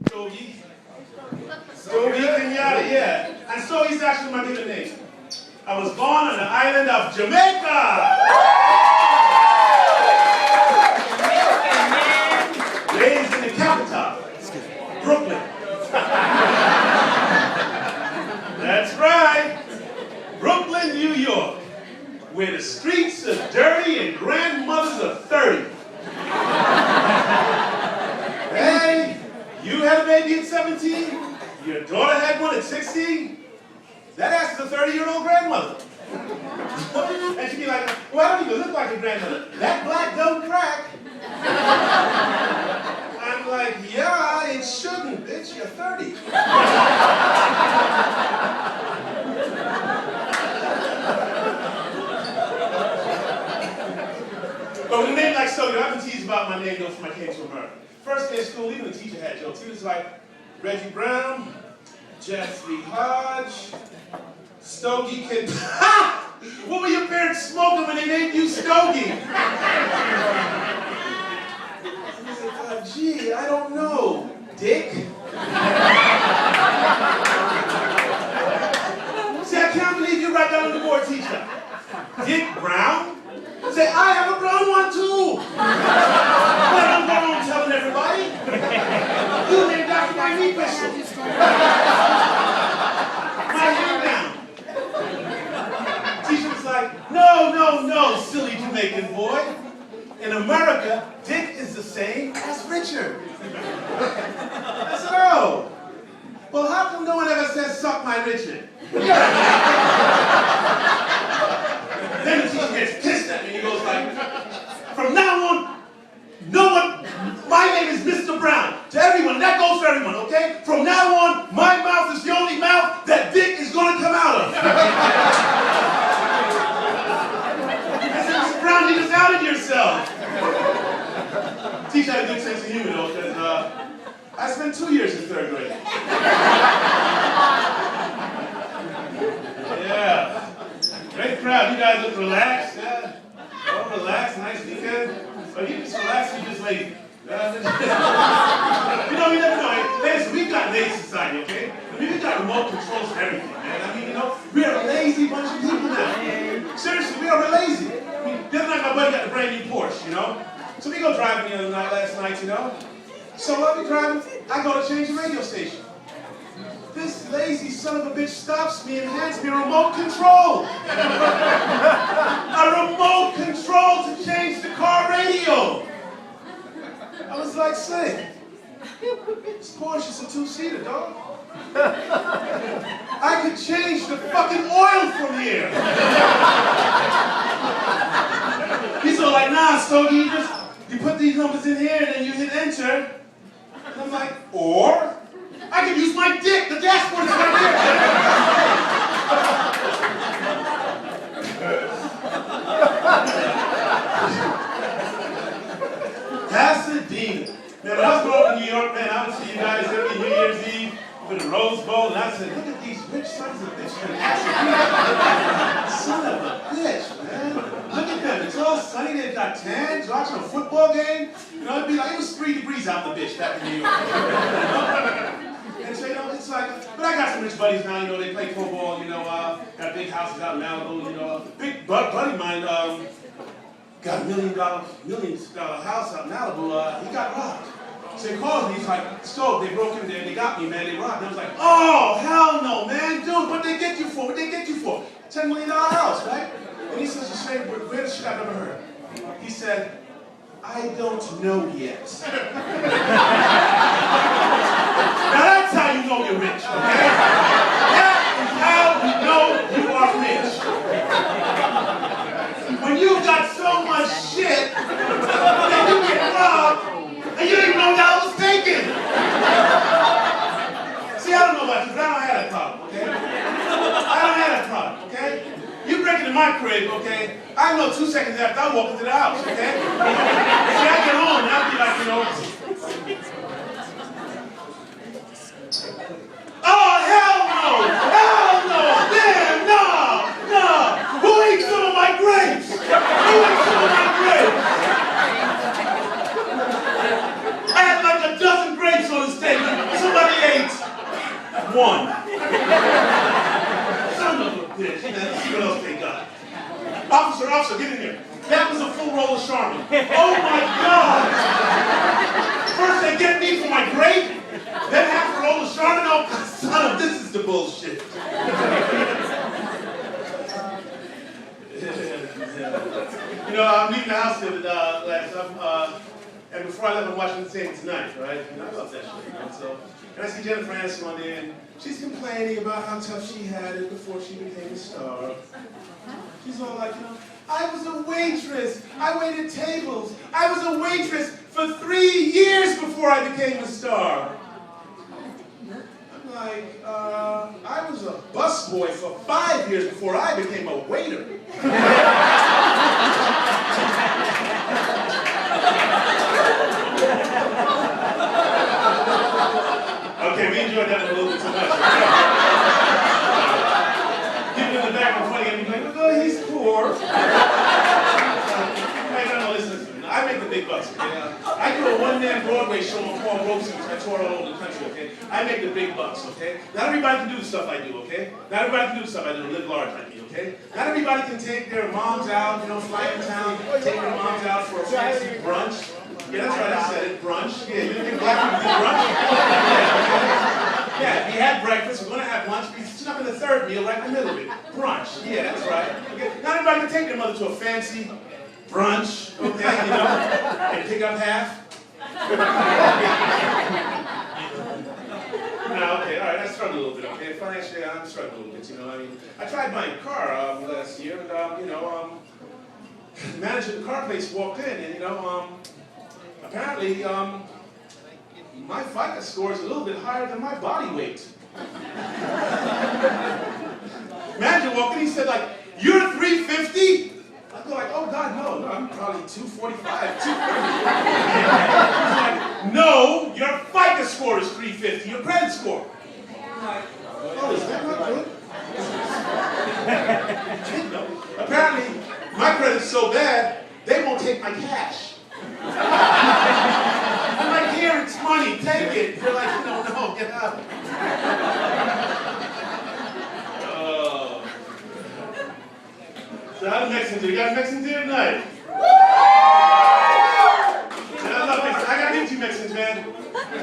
Stogie. Stogie Kenyatta, yeah. And Stogie's actually my middle name. I was born on the island of Jamaica. Raised in the capital, Brooklyn. That's right. Brooklyn, New York, where the streets are dirty and grandmothers are 30. Hey, you had a baby at 17, your daughter had one at 16, that ass is a 30-year-old grandmother. And she'd be like, well, I don't even look like a grandmother. That black don't crack. I'm like, yeah, it shouldn't, bitch, you're 30. But with a name like Stogie, I've been teased about my name though from I came to America. First day of school, even the teacher had jokes. He was like, Reggie Brown, Jeffrey Hodge, Stogie Kid. Ha! What were your parents smoking when they named you Stogie? Gee, I don't know. Dick? See, I can't believe you write down on the board, teacher. Dick Brown? Say, I have a brown one too. But I'm going on telling everybody. You named after my knee whistle. My hand down. Teacher was like, no, silly Jamaican boy. In America, Dick is the same as Richard. I said, oh. Well, how come no one ever says, suck my Richard? Then the teacher gets pissed at me and he goes like, from now on, my name is Mr. Brown. To everyone, that goes for everyone, okay? From now on, my mouth is the only mouth that Dick is going to come out of. I said, Mr. Brown, you just outed yourself. Teacher had a good sense of humor though, because I spent 2 years in 3rd grade. Yeah. Great crowd. You guys look relaxed. Yeah. Oh, relaxed. Nice weekend. But you just relax, you just lazy. You know, you never know. Ladies, we've got lazy society, okay? I mean, we've got remote controls for everything, man. I mean, you know, we're a lazy bunch of people now. Seriously, we are lazy. I mean, the other night my buddy got a brand new Porsche, you know? So we go driving the other night, last night, you know? So while we driving, I go to change the radio station. This lazy son of a bitch stops me and hands me a remote control. A remote control to change the car radio. I was like, say, this Porsche is a 2-seater, dog. I could change the fucking oil from here. He's all like, nah, Stogie, you put these numbers in here and then you hit enter. And I'm like, or? I can use my dick. The dashboard is right there. Pasadena. Man, when I was growing up in New York, man, I would see you guys every New Year's Eve for the Rose Bowl, and I said, look at these rich sons of bitches from Pasadena. Son of a bitch, man. Look at them. It's all sunny. They've got tans, watching a football game. You know, it'd be like, it was 3 degrees out the bitch back in New York. And so, you know, it's like, but I got some rich buddies now, you know, they play football, you know, got big houses out in Malibu, you know, big buddy of mine, got a $1 million house out in Malibu, he got robbed. So he calls me, he's like, so they broke in there, they got me, man, they robbed me. I was like, oh, hell no, man, dude, what'd they get you for? What'd they get you for? $10 million house, right? And he says, the weirdest shit I've ever heard. He said, I don't know yet. Now that's how you know you're rich, okay? That is how you know you are rich. When you've got so much shit that you get robbed and you didn't know that was taken. See, I don't know about you, but I don't have that problem, okay? I don't have that problem, okay? You break into my crib, okay? I know 2 seconds after I walk into the house, okay? See, I get home and I'll be like, you know, oh, hell no! Hell no! Damn, no! Who ate some of my grapes? Who ate some of my grapes? I had like a dozen grapes on the steak. one. Son of a bitch, man. Let's see what else they got. Officer, get in here. That was a full roll of Charmin. Oh my God! First they get me for my grape, then half a roll of Charmin. Oh, son of, this is the bullshit. You know, I'm leaving the house and before I left, I'm watching the same tonight, right? And I love that shit, you know? So, and I see Jennifer Aniston on there, and she's complaining about how tough she had it before she became a star. She's all like, you know, I was a waitress. I waited tables. I was a waitress for 3 years before I became a star. I'm like, I was a busboy for 5 years before I became a waiter. Okay, we enjoyed that one a little bit too much. People in the back were funny and be like, oh, he's poor. Hey, no, listen. I make the big bucks, okay? I do a one-man Broadway show on Paul Robeson's. I tour all over the country, okay? I make the big bucks, okay? Not everybody can do the stuff I do, okay? Not everybody can do the stuff I do and live large like me, okay? Not everybody can take their moms out, you know, fly in town, take their moms out for a fancy brunch. Yeah, that's right, I said it, brunch. Yeah, you think black people do brunch? Yeah, we had breakfast, we're going to have lunch, we sit up in the third meal right in the middle of it. Brunch, yeah, that's right. Okay? Not everybody can take their mother to a fancy brunch, okay, you know, and pick up half. No, okay, all right, I struggled a little bit, okay? Financially, I'm struggling a little bit, you know, I mean, I tried buying a car last year, and, you know, the manager of the car place walked in, and, you know, apparently, my FICO score is a little bit higher than my body weight. Manager walked in, he said, like, you're 350? I go like, oh God, no, I'm probably 245, 250. He's like, no, your FICO score is 350, your credit score. I'm like, oh, is that not good? I didn't know. Apparently, my credit's so bad, they won't take my cash. I'm like, here, it's money, take it. They're like, no, get out. So how do Mexicans do? You got Mexicans here tonight? I love Mexicans. I got to meet you Mexicans, man.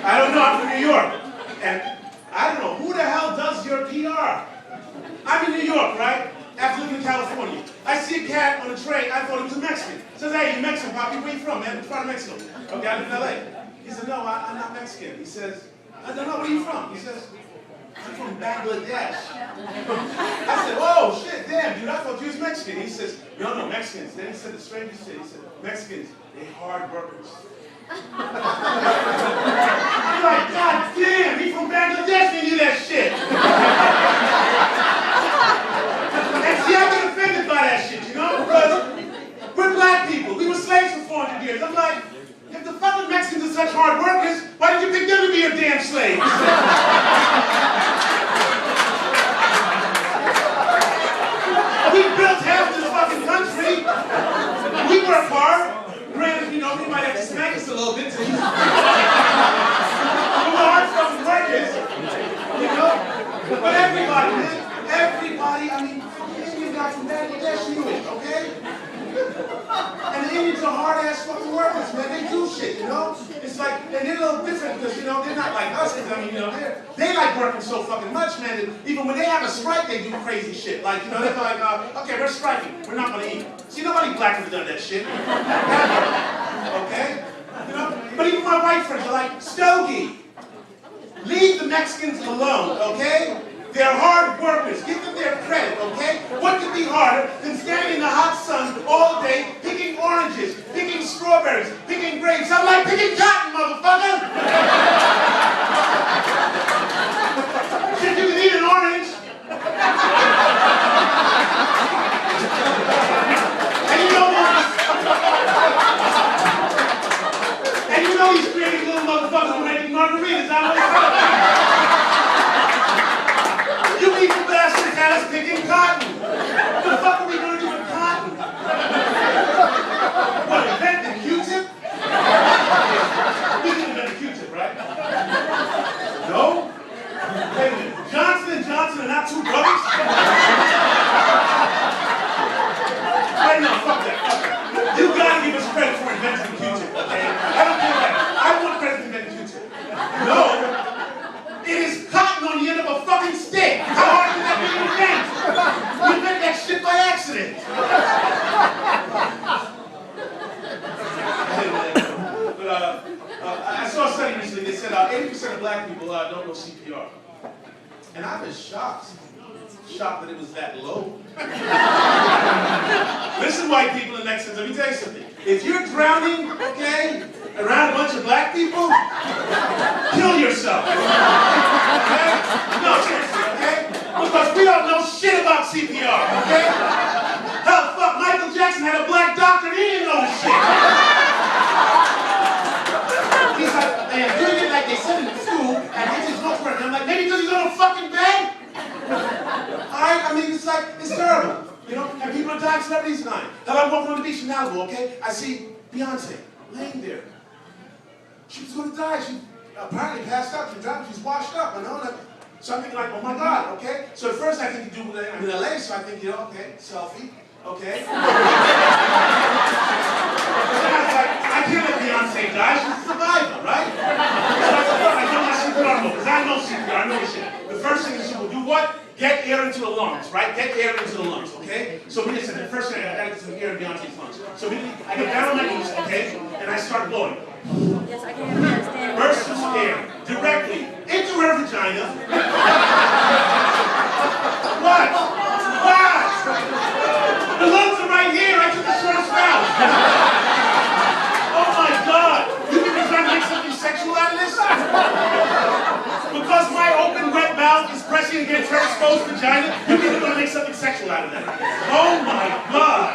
I don't know, I'm from New York. And I don't know, who the hell does your PR? I'm in New York, right? After living in California. I see a cat on a train, I thought he was a Mexican. Says, hey, you Mexican, Poppy, where you from, man? Which part of Mexico? Okay, I live in LA. He said, no, I'm not Mexican. He says, I don't know, where are you from? He says, I'm from Bangladesh. I said, oh, shit, damn, dude, I thought you was Mexican. He says, no, Mexicans. Then he said the strangest shit. He said, Mexicans, they hard workers. I'm like, God damn, he from Bangladesh and you that shit. And see, I get offended by that shit, you know, because we're black people. We were slaves for 400 years. I'm like, if the fucking Mexicans are such hard workers, why did you pick them to be your damn slaves? We built half this fucking country. We work hard. Granted, you know, we might have to smack us a little bit to we're hard fucking workers. You know? But everybody, man, everybody, I mean, the Indian guy from Bangladesh knew it, okay? And the Indians are hard-ass fucking workers, man. They do shit, you know? It's like, and they're a little different because, you know, they're not like us, because, I mean, you know, they like working so fucking much, man, that even when they have a strike, they do crazy shit. Like, you know, they're like, okay, we're striking. We're not going to eat. See, nobody black has done that shit. Okay? You know? But even my white friends are like, Stogie, leave the Mexicans alone, okay? They're hard workers. Give them their credit, okay? What could be harder than standing in the hot sun all day picking oranges, picking strawberries, picking grapes? I'm like picking cotton, motherfucker! Shit, you can eat an orange. And you know these creative little motherfuckers are making margaritas out of it. You evil bastard had us picking cotton. What the fuck are we going to do with cotton? What, invent the Q-tip? We didn't invent the Q-tip, right? of black people don't know CPR. And I was shocked that it was that low. Listen, white people and Mexicans, let me tell you something. If you're drowning, okay, around a bunch of black people, kill yourself. Okay? No, seriously, okay? Because we don't know shit about CPR, okay? Hell, fuck, Michael Jackson had a black doctor and he didn't know the shit. He's like, they are doing it like they said in school, and he just looks for it. And I'm like, maybe because he's on a fucking bed? Alright, I mean, it's like, it's terrible. You know, and people are dying, celebrities dying. Hell, I'm walking on the beach in Malibu, okay? I see Beyonce laying there. She was going to die. She apparently passed out. She's washed up, you know? So I'm thinking like, oh my God, okay? So at first I think you do, I'm in LA, so I think, you know, okay, selfie, okay? Then I was like, I can't let Beyonce die. She's a survivor, right? So I said, I know my CPR move, because I know CPR, I know this shit. The first thing is she will do what? Get air into the lungs, right? Get air into the lungs, okay? So we just said, the first thing, I gotta get some air in Beyonce's lungs. So I get down on my knees, okay? And I start blowing. Yes, I can understand. Bursts of air directly into her vagina. What? What? The lungs are right here. I took the shortest route. Oh my God. You think you're trying to make something sexual out of this? Because my open, wet mouth is pressing against her exposed vagina, you think you're going to make something sexual out of that? Oh my God.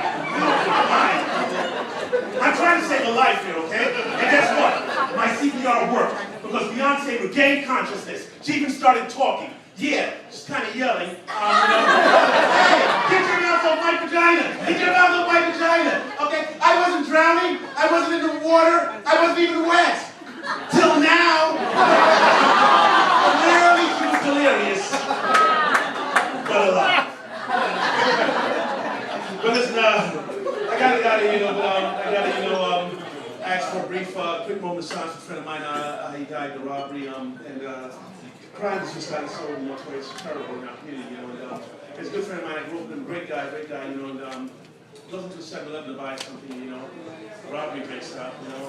I'm trying to save a life here, okay? And guess what? My CPR worked because Beyonce regained consciousness. She even started talking. Yeah, just kind of yelling. You know, hey, get your mouth off my vagina. Get your mouth off my vagina. Okay, I wasn't drowning. I wasn't in the water. I wasn't even wet. Till now. Clearly, she was delirious. But alive. But listen, I gotta get out of here, ask for a brief, quick moment of silence for a friend of mine. He died in a robbery, and crime has just gotten so much way. It's terrible in our community, you know. And he's a good friend of mine. I grew up with him, great guy, you know. And goes into a 7-Eleven to buy something, you know. Robbery breaks out, you know.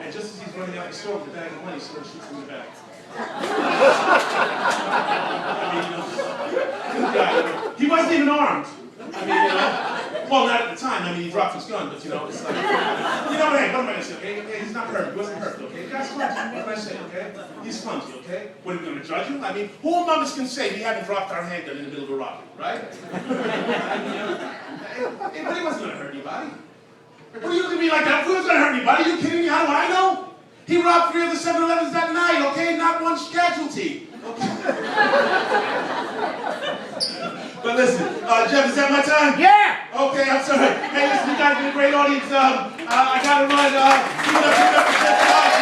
And just as he's running out the store with a bag of money, someone shoots him in the back. I mean, you know, good guy. He wasn't even armed. I mean, you know, well, not at the time. I mean, he dropped his gun, but you know, it's like, you know, hey, what am I gonna say? Okay, he's not hurt. He wasn't hurt. Okay, the guy's clumsy. What am I saying? Okay, he's clumsy. Okay, what are we gonna judge him? I mean, who among us can say we haven't dropped our handgun in the middle of a robbery, right? But he wasn't gonna hurt anybody. What are you looking at me like that? Who's gonna hurt anybody? Are you kidding me? How do I know? He robbed 3 of the 7-Elevens that night. Okay, not one casualty. Okay. But listen, Jeff, is that my time? Yeah! Okay, I'm sorry. Hey, listen, you guys have been a great audience. I gotta run. Give it up for Jeff.